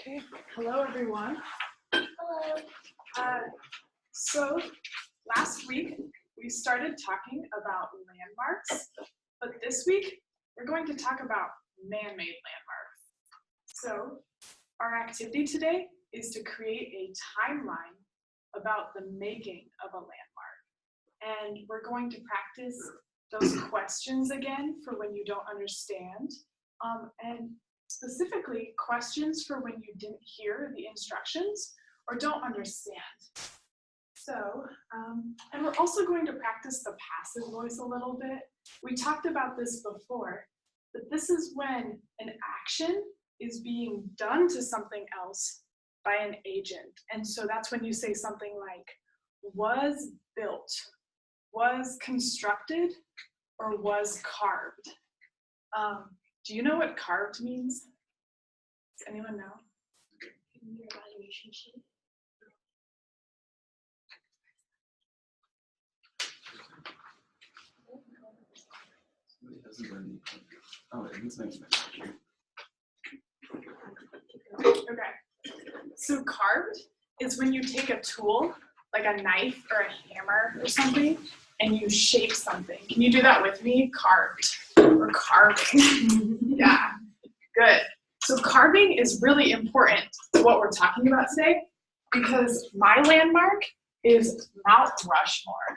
Okay, hello everyone. Hello. So last week we started talking about landmarks, but this week we're going to talk about man-made landmarks. So our activity today is to create a timeline about the making of a landmark. And we're going to practice those questions again for when you don't understand, and specifically questions for when you didn't hear the instructions or don't understand. So, and we're also going to practice the passive voice a little bit. We talked about this before, but this is when an action is being done to something else by an agent. And so that's when you say something like, was built, was constructed, or was carved. Do you know what carved means? Does anyone know? Your evaluation sheet. Oh, it looks nice. Okay. So carved is when you take a tool, like a knife or a hammer or something, and you shape something. Can you do that with me? Carved or carving. Yeah, good. So carving is really important to what we're talking about today because my landmark is Mount Rushmore.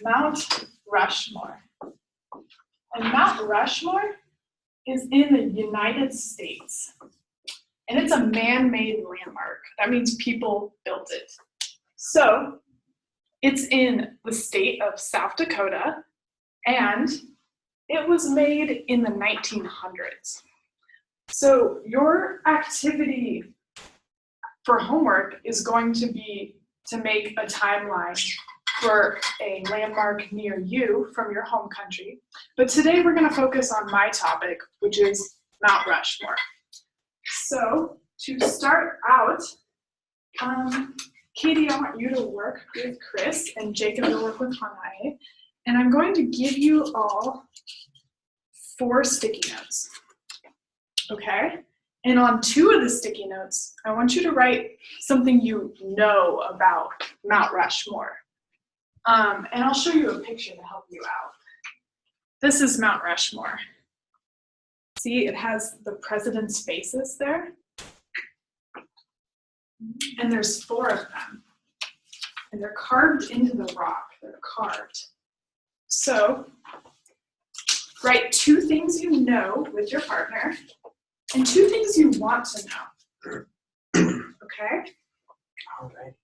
Mount Rushmore. And Mount Rushmore is in the United States. And it's a man-made landmark. That means people built it. So it's in the state of South Dakota, and it was made in the 1900s. So your activity for homework is going to be to make a timeline for a landmark near you from your home country. But today we're going to focus on my topic, which is Mount Rushmore. So to start out, Katie, I want you to work with Chris, and Jacob will work with Hanae. And I'm going to give you all 4 sticky notes, okay? And on 2 of the sticky notes, I want you to write something you know about Mount Rushmore. And I'll show you a picture to help you out. This is Mount Rushmore. See, it has the president's faces there. And there's 4 of them. And they're carved into the rock. They're carved. So write 2 things you know with your partner and 2 things you want to know. Okay? All right.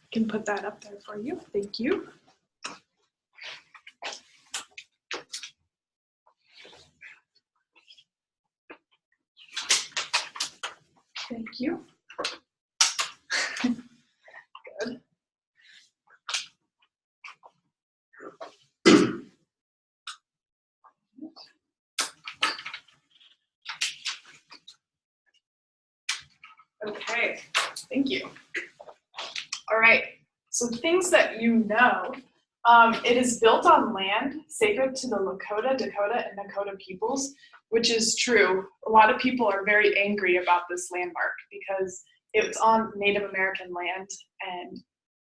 I can put that up there for you. Thank you. Thank you. Good. Okay, thank you. All right, so things that you know. It is built on land sacred to the Lakota, Dakota, and Nakota peoples, which is true. A lot of people are very angry about this landmark because it's on Native American land, and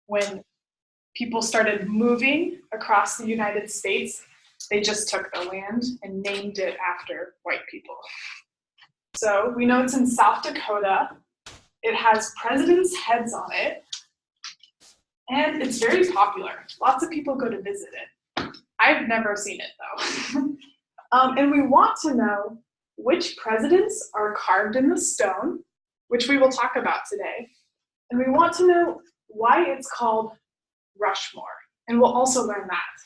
when people started moving across the United States, they just took the land and named it after white people. So we know it's in South Dakota. It has presidents' heads on it, and it's very popular. Lots of people go to visit it. I've never seen it though. And we want to know which presidents are carved in the stone, which we will talk about today. And we want to know why it's called Rushmore, and we'll also learn that.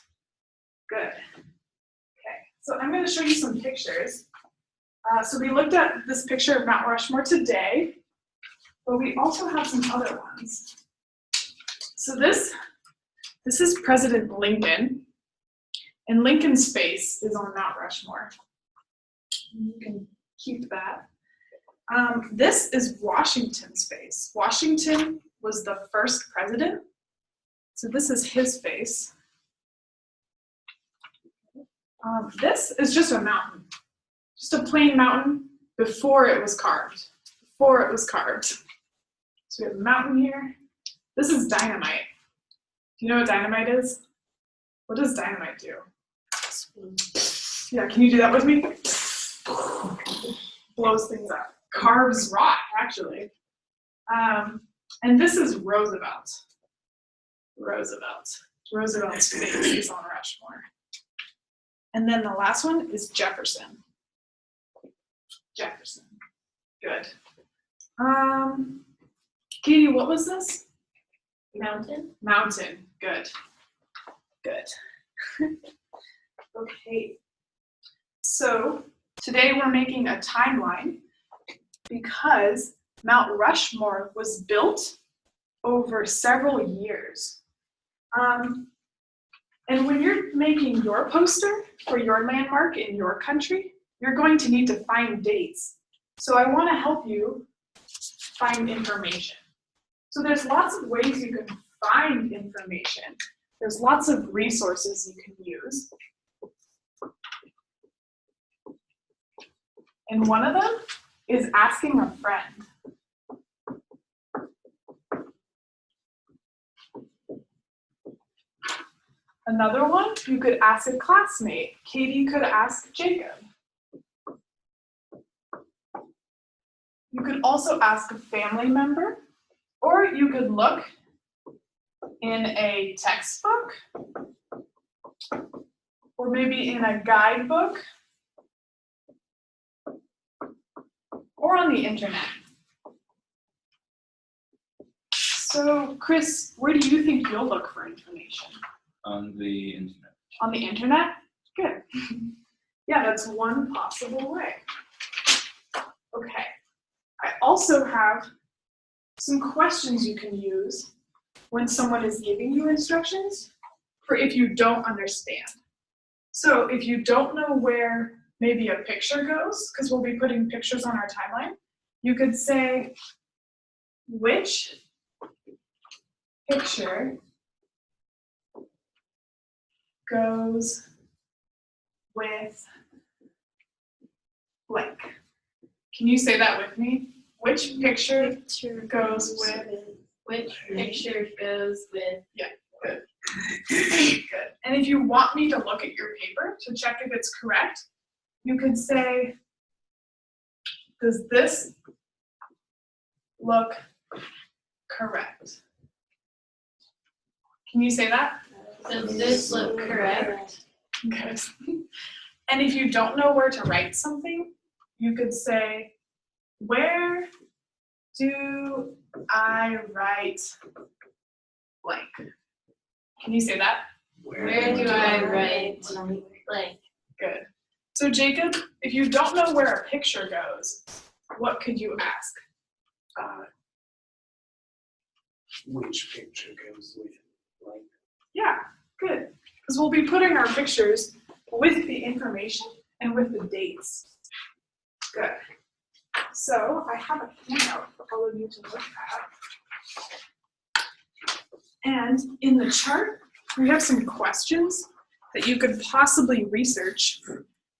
Good. Okay, so I'm going to show you some pictures. So we looked at this picture of Mount Rushmore today, but we also have some other ones. So this is President Lincoln, and Lincoln's face is on Mount Rushmore. You can keep that. This is Washington's face. Washington was the first president, so this is his face. This is just a mountain, just a plain mountain before it was carved. So we have a mountain here. This is dynamite. Do you know what dynamite is? What does dynamite do? Yeah, can you do that with me? Blows things up. Carves rock, actually. And this is Roosevelt. Roosevelt's face is on Rushmore. And then the last one is Jefferson. Good. Katie, what was this? Mountain. Good. Okay. So today we're making a timeline because Mount Rushmore was built over several years. And when you're making your poster for your landmark in your country, you're going to need to find dates. So I want to help you find information. So there's lots of ways you can find information. There's lots of resources you can use. And one of them is asking a friend. Another one, you could ask a classmate. Katie could ask Jacob. You could also ask a family member, or you could look in a textbook, or maybe in a guidebook, or on the internet. So, Chris, where do you think you'll look for information? On the internet. On the internet? Good. Yeah, that's one possible way. Okay. I also have some questions you can use when someone is giving you instructions for if you don't understand. So if you don't know where maybe a picture goes, because we'll be putting pictures on our timeline, you could say, which picture goes with blank? Can you say that with me? Which picture goes with? Which picture goes with? Yeah, good. Good. And if you want me to look at your paper to check if it's correct, you could say, does this look correct? Can you say that? Does this look correct? Good. And if you don't know where to write something, you could say, where do I write blank? Can you say that? Where do I write blank? Good. So Jacob, if you don't know where a picture goes, what could you ask? Which picture goes with blank? Yeah, good. Because we'll be putting our pictures with the information and with the dates. Good. So I have a handout for all of you to look at. And in the chart, we have some questions that you could possibly research.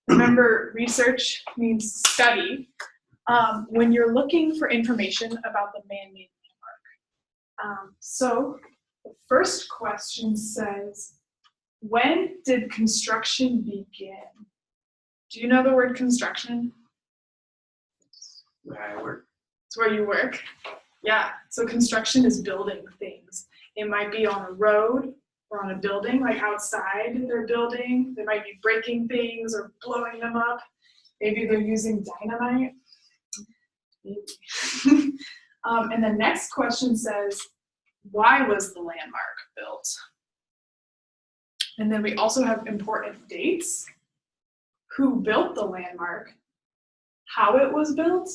Remember, research means study. When you're looking for information about the man-made landmark. So the first question says, when did construction begin? Do you know the word construction? Where I work. It's where you work. Yeah, so construction is building things. It might be on a road or on a building, like outside they're building. They might be breaking things or blowing them up. Maybe they're using dynamite. Maybe. And the next question says, why was the landmark built? And then we also have important dates. Who built the landmark? how it was built,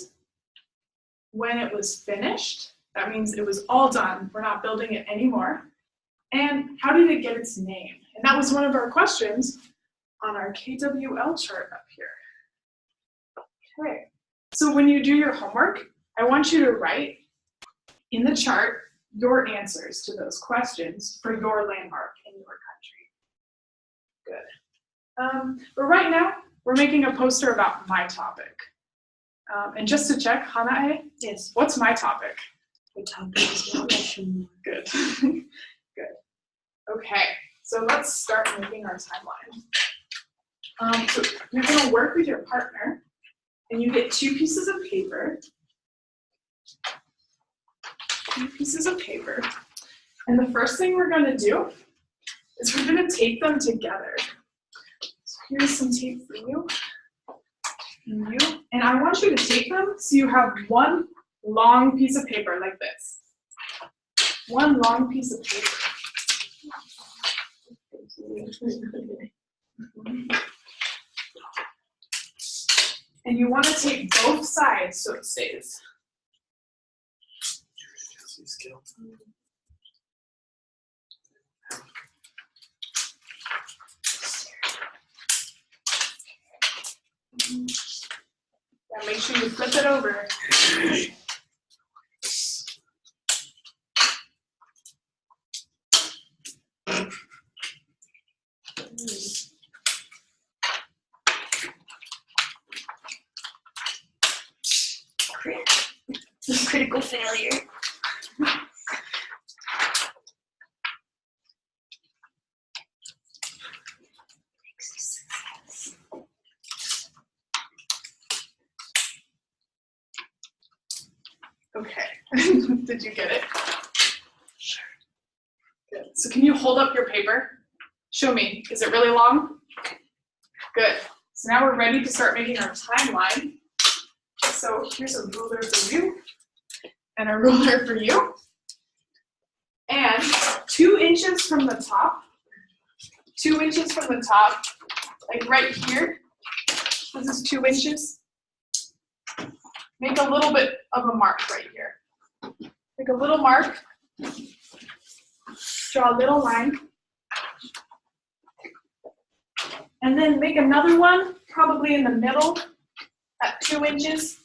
when it was finished, that means it was all done, we're not building it anymore, and how did it get its name? And that was one of our questions on our KWL chart up here. Okay, so when you do your homework, I want you to write in the chart your answers to those questions for your landmark in your country. Good. But right now, we're making a poster about my topic. And just to check, Hanae, Yes. what's my topic? The topic is Mount Rushmore. Good. Good. Okay, so let's start making our timeline. So you're gonna work with your partner, and you get 2 pieces of paper. 2 pieces of paper. And the first thing we're gonna do is we're gonna tape them together. So here's some tape for you. And you. And I want you to tape them so you have one long piece of paper like this. One long piece of paper. And you want to tape both sides so it stays. Yeah, make sure you flip it over. Critical failure. Okay. Did you get it? Sure. Good. So can you hold up your paper? Show me. Is it really long? Good. So now we're ready to start making our timeline. So here's a ruler for you and a ruler for you. And 2 inches from the top, 2 inches from the top, like right here. This is 2 inches. Make a little bit of a mark right here. Make a little mark. Draw a little line. And then make another one, probably in the middle at 2 inches.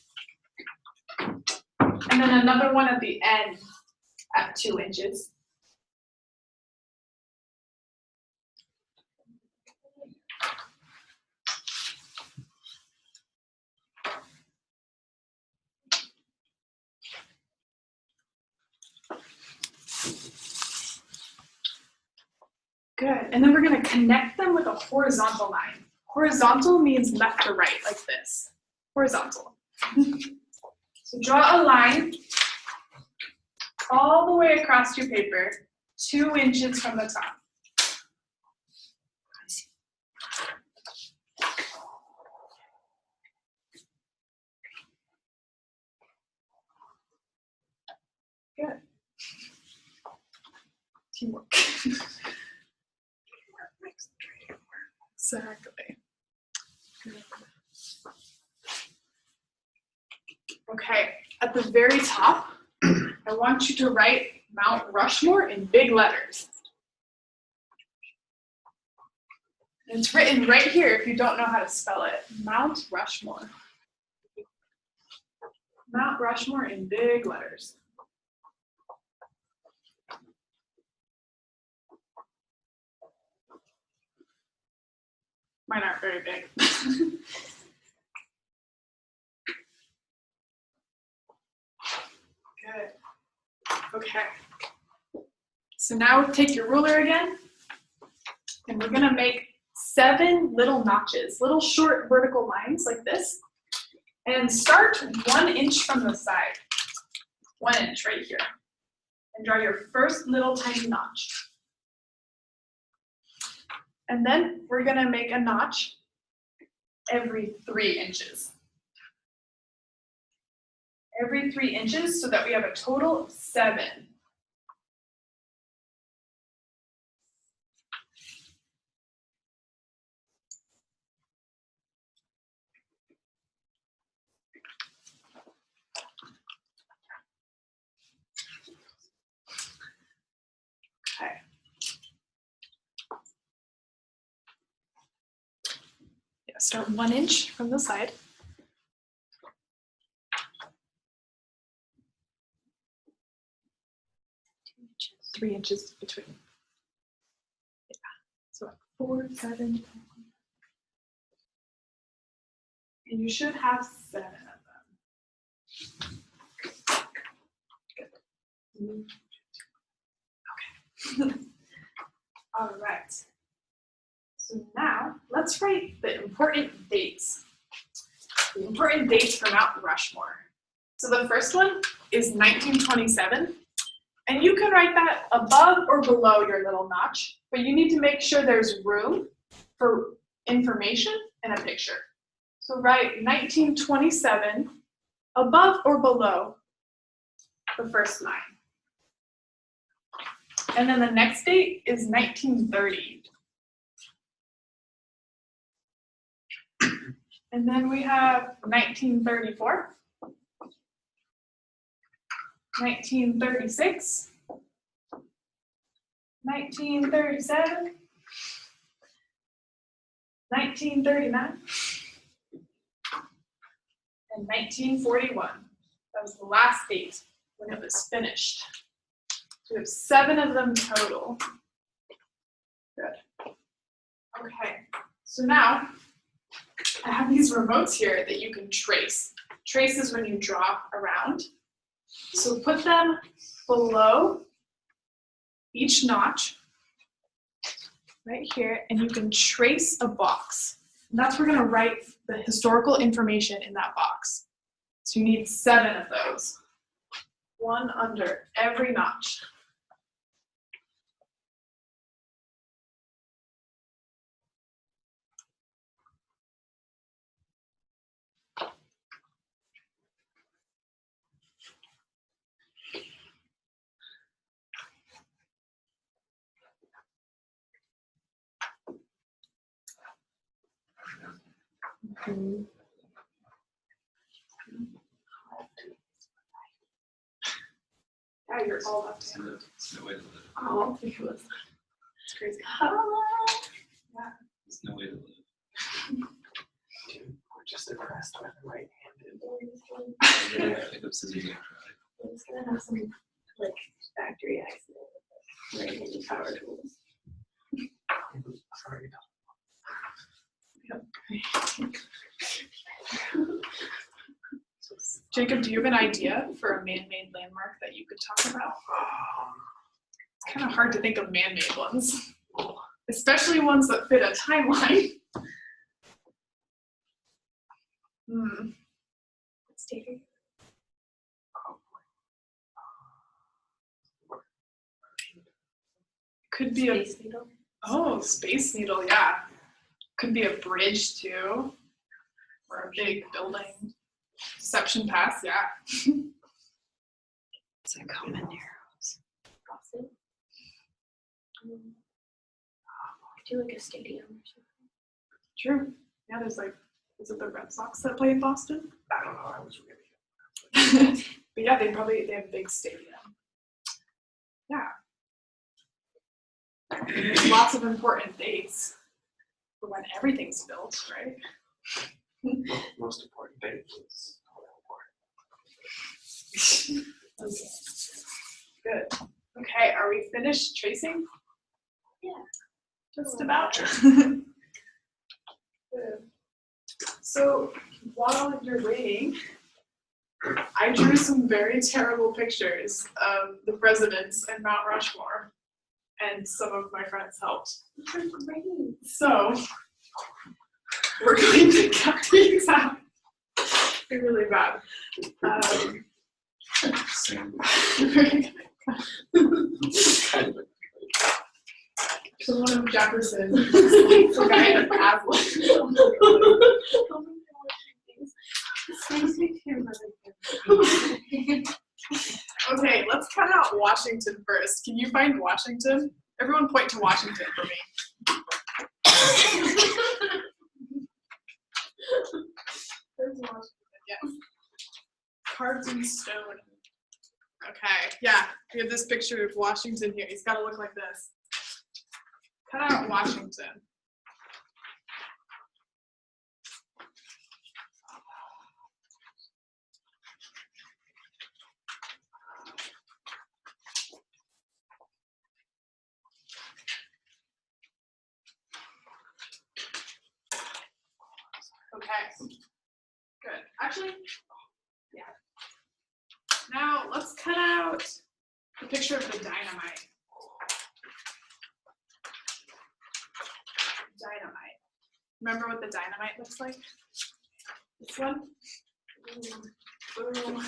And then another one at the end at 2 inches. Good, and then we're gonna connect them with a horizontal line. Horizontal means left to right, like this. Horizontal. So draw a line all the way across your paper, 2 inches from the top. Good. Teamwork. Exactly. Okay, at the very top, I want you to write Mount Rushmore in big letters. And it's written right here if you don't know how to spell it. Mount Rushmore. Mount Rushmore in big letters. Mine aren't very big. Good. Okay. So now take your ruler again, and we're gonna make 7 little notches, little short vertical lines like this, and start 1 inch from the side. 1 inch right here. And draw your first little tiny notch. And then we're gonna make a notch every 3 inches. Every 3 inches so that we have a total of 7. start 1 inch from the side. 3 inches between. Yeah. So 4, 7. And you should have 7 of them. Okay. All right. So now let's write the important dates. The important dates for Mount Rushmore. So the first one is 1927. And you can write that above or below your little notch, but you need to make sure there's room for information and a picture. So write 1927 above or below the first line. And then the next date is 1930. And then we have 1934. 1936, 1937, 1939, and 1941. That was the last date when it was finished. So we have 7 of them total. Good. Okay, so now I have these remotes here that you can trace. Trace is when you draw around. So put them below each notch, right here, and you can trace a box. And that's where we're going to write the historical information in that box. So you need 7 of those, 1 under every notch. Yeah, you're all left-handed. There's no way to live. Oh, it's crazy. There's no way to live. Dude, we're just impressed with right-handed. I'm gonna pick up scissors and try. It's gonna have some like factory accident with right-handed power tools. Sorry. Jacob, do you have an idea for a man-made landmark that you could talk about? It's kind of hard to think of man-made ones, especially ones that fit a timeline. Let's take it. Could be a Space Needle. Space Needle, yeah. Could be a bridge too, or a big building. Deception Pass, yeah. It's a common arrows. Boston. Do like a stadium or something. True. Yeah, there's like, is it the Red Sox that play in Boston? I don't know, I was really. But yeah, they have a big stadium. Yeah. And there's lots of important dates for when everything's built, right? Most important date was Okay. Good. Okay, are we finished tracing? Yeah. Just about. Good. So while you're waiting, I drew some very terrible pictures of the presidents and Mount Rushmore, and some of my friends helped. So we're going to cut these out. They're really bad. Same. So one of Jefferson is like the guy in a Aslan. Okay, let's cut out Washington first. Can you find Washington? Everyone point to Washington for me. There's Washington, yes. Carved in stone. Okay, yeah, we have this picture of Washington here. He's got to look like this. Cut out Washington. Okay. Good. Actually, yeah. Now let's cut out the picture of the dynamite. Dynamite. Remember what the dynamite looks like? This one? Boom. Boom.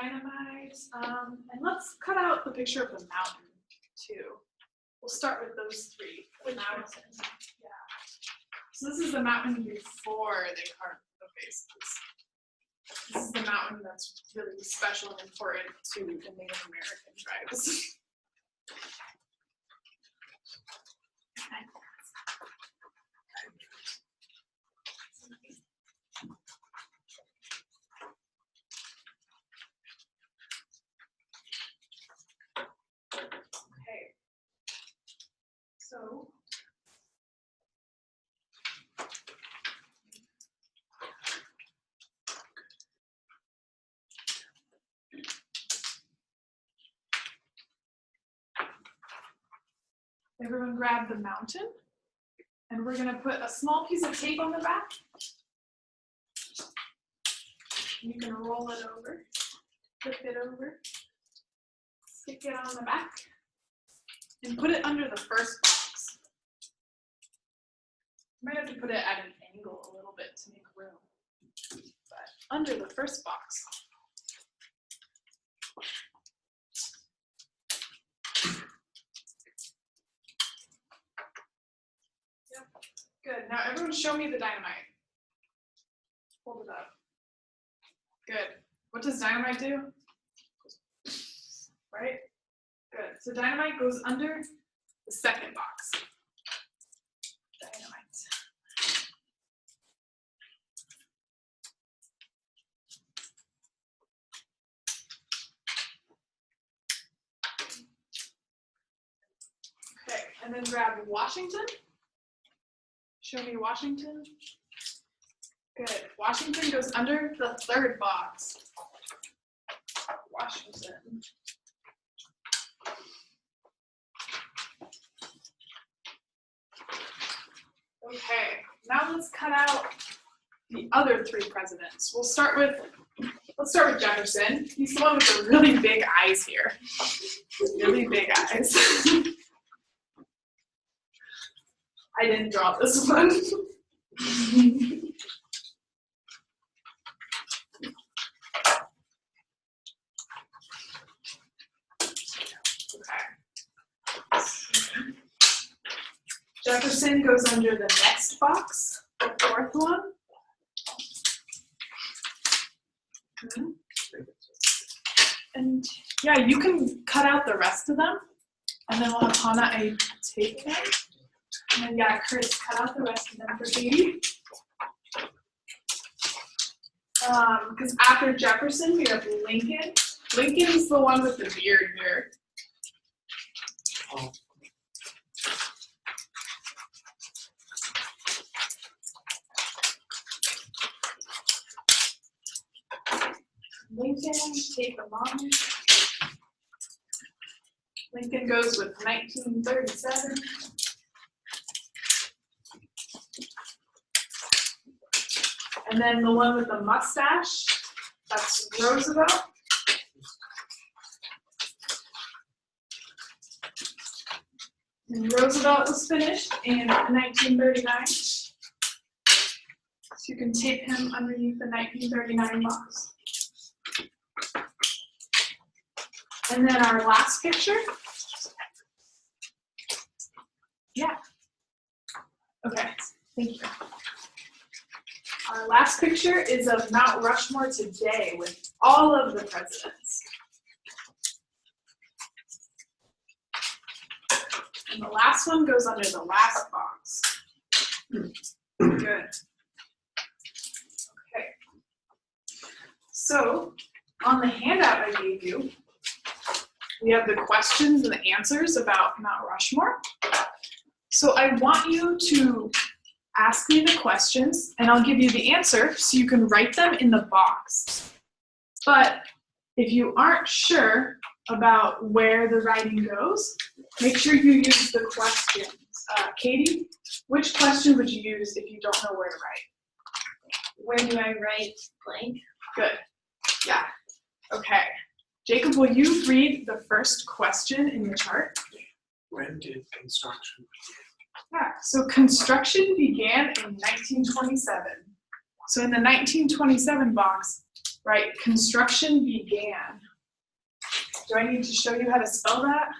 Dynamite. And let's cut out the picture of the mountain too. We'll start with those three. Which mountains. mountain? Yeah. So this is the mountain before they carved the faces. This is the mountain that's really special and important to the Native American tribes. Okay. So everyone grab the mountain, and we're gonna put a small piece of tape on the back. You can roll it over, flip it over, stick it on the back, and put it under the first box. You might have to put it at an angle a little bit to make room, but under the first box. Yep. Good. Now everyone show me the dynamite. Hold it up. Good. What does dynamite do? Right? Good. So dynamite goes under the second box. Dynamite. Okay, and then grab Washington. Show me Washington. Good. Washington goes under the third box. Washington. Okay, now let's cut out the other three presidents. Let's start with Jefferson. He's the one with the really big eyes here. Really big eyes. I didn't draw this one. Jefferson goes under the next box, the fourth one. And yeah, you can cut out the rest of them, and then we'll have Hannah take them. And then yeah, Chris, cut out the rest of them for Katie. Because after Jefferson, we have Lincoln. Lincoln's the one with the beard here. Oh. Lincoln, take them on. Lincoln goes with 1937. And then the one with the mustache, that's Roosevelt. And Roosevelt was finished in 1939. So you can tape him underneath the 1939 box. And then our last picture. Yeah. Okay, thank you. Our last picture is of Mount Rushmore today with all of the presidents. And the last one goes under the last box. Good. Okay. So on the handout I gave you, we have the questions and the answers about Mount Rushmore. So I want you to ask me the questions and I'll give you the answer so you can write them in the box. But if you aren't sure, about where the writing goes, make sure you use the questions. Katie, which question would you use if you don't know where to write? Where do I write blank? Good. Yeah. Okay. Jacob, will you read the first question in the chart? When did construction Yeah. So construction began in 1927. So in the 1927 box, right, construction began. Do I need to show you how to spell that?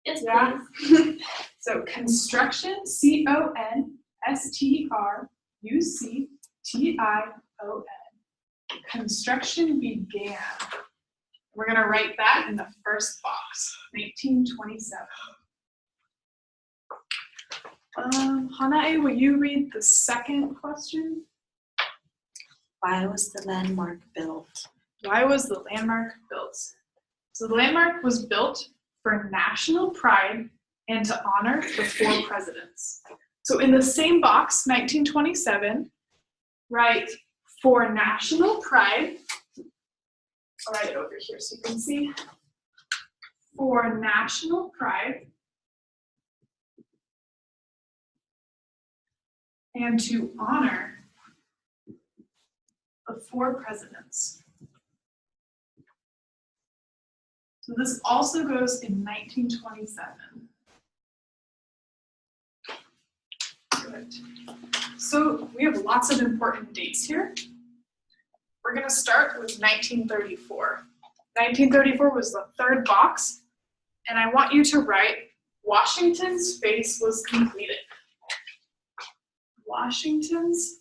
Yes, Yeah. please. So construction, CONSTRUCTION. Construction began. We're going to write that in the first box, 1927. Hanae, will you read the second question? Why was the landmark built? Why was the landmark built? So the landmark was built for national pride and to honor the 4 presidents. So in the same box, 1927, write for national pride. I'll write it over here so you can see. For national pride and to honor the 4 presidents. So this also goes in 1927. Good. So we have lots of important dates here. We're going to start with 1934. 1934 was the third box, and I want you to write Washington's face was completed. Washington's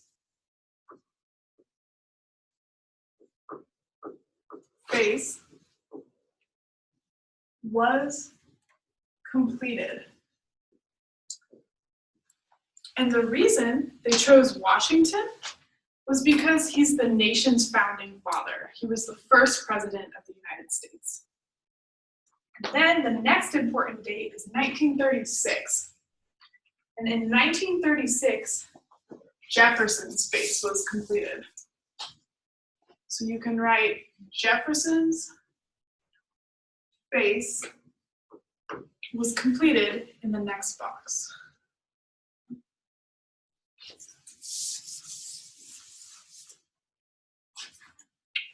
face was completed. And the reason they chose Washington was because he's the nation's founding father. He was the first president of the United States. And then the next important date is 1936. And in 1936, Jefferson's face was completed. So you can write Jefferson's face was completed in the next box.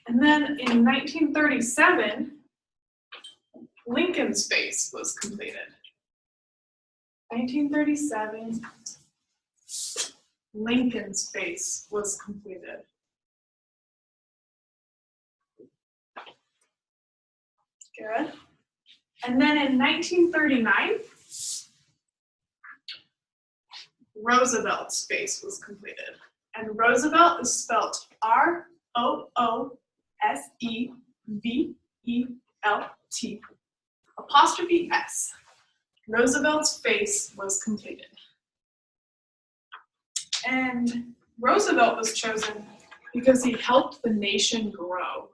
And then in 1937, Lincoln's face was completed. 1937, Lincoln's face was completed. Good. And then in 1939, Roosevelt's face was completed. And Roosevelt is spelled R-O-O-S-E-V-E-L-T, apostrophe S. Roosevelt's face was completed. And Roosevelt was chosen because he helped the nation grow.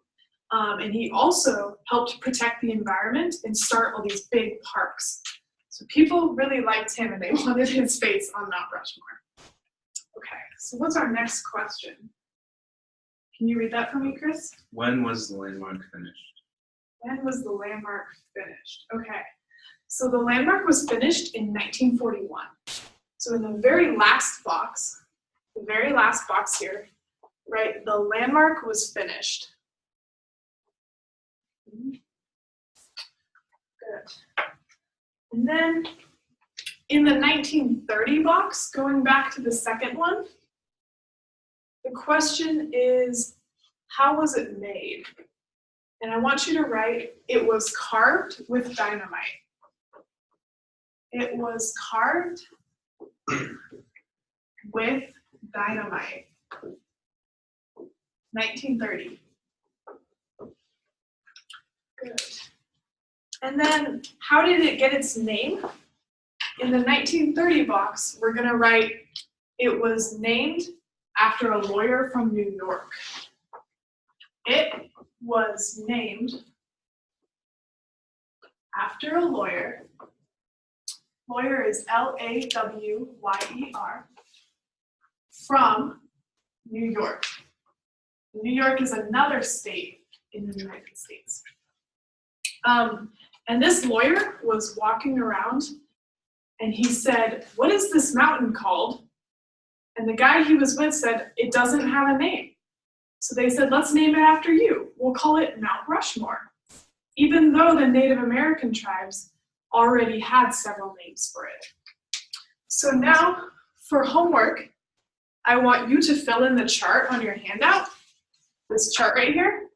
And he also helped protect the environment and start all these big parks. So people really liked him and they wanted his face on Mount Rushmore. Okay, so what's our next question? Can you read that for me, Chris? When was the landmark finished? When was the landmark finished? Okay, so the landmark was finished in 1941. So in the very last box here, right, the landmark was finished. Good. And then in the 1930 box, going back to the second one, the question is, how was it made? And I want you to write, it was carved with dynamite. It was carved with dynamite. 1930. Good. And then, how did it get its name? In the 1930 box, we're going to write, it was named after a lawyer from New York. It was named after a lawyer. Lawyer is L-A-W-Y-E-R, from New York. New York is another state in the United States. And this lawyer was walking around and he said, "What is this mountain called?" And the guy he was with said, "It doesn't have a name." So they said, "Let's name it after you. We'll call it Mount Rushmore," even though the Native American tribes already had several names for it. So now, for homework, I want you to fill in the chart on your handout, this chart right here,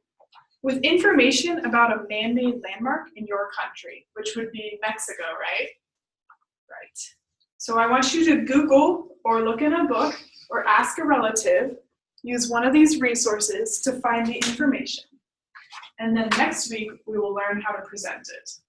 with information about a man-made landmark in your country, which would be Mexico, right? Right. So I want you to Google or look in a book or ask a relative, use one of these resources to find the information. And then next week, we will learn how to present it.